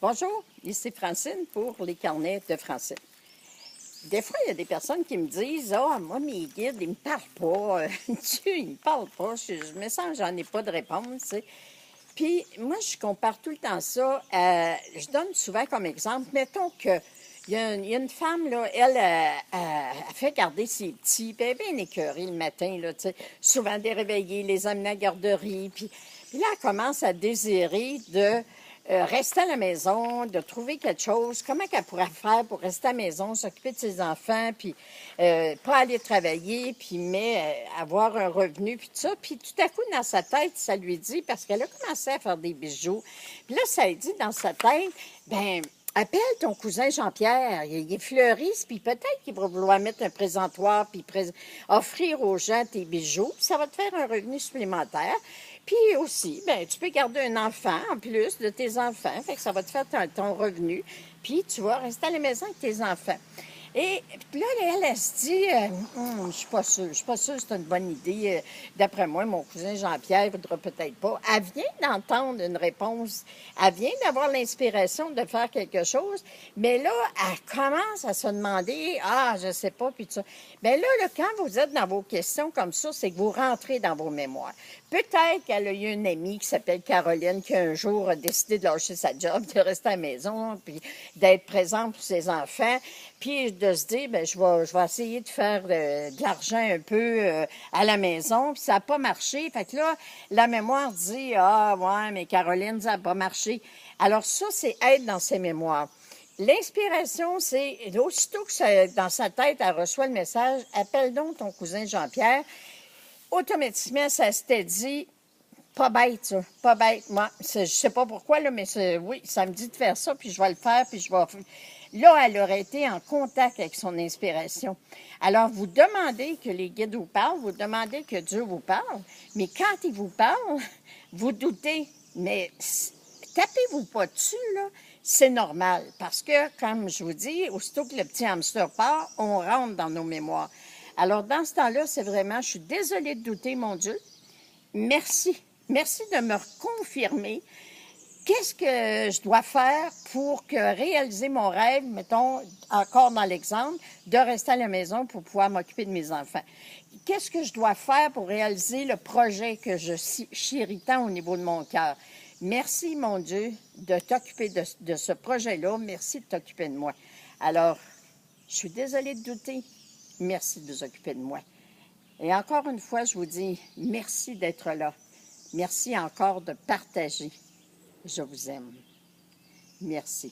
Bonjour, ici Francine pour les carnets de Francine. Des fois, il y a des personnes qui me disent « Ah, moi, mes guides, ils me parlent pas. Dieu, ils me parlent pas. Je me sens que j'en ai pas de réponse. » tu sais. Puis, moi, je compare tout le temps ça. Je donne souvent comme exemple, mettons que il y a une femme, là, elle fait garder ses petits, puis elle est bien écœurée le matin, là, tu sais, souvent déréveillée, les amener à la garderie, puis là, elle commence à désirer de rester à la maison, de trouver quelque chose, comment qu'elle pourrait faire pour rester à la maison, s'occuper de ses enfants, puis pas aller travailler, puis mais avoir un revenu, puis tout ça. Puis tout à coup, dans sa tête, ça lui dit, parce qu'elle a commencé à faire des bijoux, puis là, ça lui dit dans sa tête, ben appelle ton cousin Jean-Pierre, il est fleuriste, puis peut-être qu'il va vouloir mettre un présentoir, puis offrir aux gens tes bijoux, puis ça va te faire un revenu supplémentaire. Puis aussi, ben tu peux garder un enfant en plus de tes enfants, fait que ça va te faire ton revenu, puis tu vas rester à la maison avec tes enfants. Et puis là, elle se dit, je suis pas sûre, que c'est une bonne idée. D'après moi, mon cousin Jean-Pierre ne voudra peut-être pas. Elle vient d'entendre une réponse, elle vient d'avoir l'inspiration de faire quelque chose, mais là, elle commence à se demander, je sais pas, puis tout ça. Bien là, quand vous êtes dans vos questions comme ça, c'est que vous rentrez dans vos mémoires. Peut-être qu'elle a eu une amie qui s'appelle Caroline qui un jour a décidé de lâcher sa job, de rester à la maison, puis d'être présente pour ses enfants, puis de se dire, ben je vais essayer de faire de l'argent un peu à la maison, puis ça n'a pas marché. Fait que là, la mémoire dit, ouais, mais Caroline, ça n'a pas marché. Alors ça, c'est être dans ses mémoires. L'inspiration, c'est aussitôt que dans sa tête, elle reçoit le message, appelle donc ton cousin Jean-Pierre. Automatiquement, ça s'était dit, pas bête, ça, pas bête. Moi, je sais pas pourquoi, là, mais oui, ça me dit de faire ça, puis je vais le faire, puis je vais... Là, elle aurait été en contact avec son inspiration. Alors, vous demandez que les guides vous parlent, vous demandez que Dieu vous parle, mais quand il vous parle, vous doutez. Mais tapez-vous pas dessus, là. C'est normal, parce que, comme je vous dis, aussitôt que le petit hamster part, on rentre dans nos mémoires. Alors, dans ce temps-là, c'est vraiment, je suis désolée de douter, mon Dieu. Merci. Merci de me confirmer. Qu'est-ce que je dois faire pour réaliser mon rêve, mettons, encore dans l'exemple, de rester à la maison pour pouvoir m'occuper de mes enfants? Qu'est-ce que je dois faire pour réaliser le projet que je chéris tant au niveau de mon cœur? Merci, mon Dieu, de t'occuper de ce projet-là. Merci de t'occuper de moi. Alors, je suis désolée de douter. Merci de vous occuper de moi. Et encore une fois, je vous dis merci d'être là. Merci encore de partager. Je vous aime. Merci.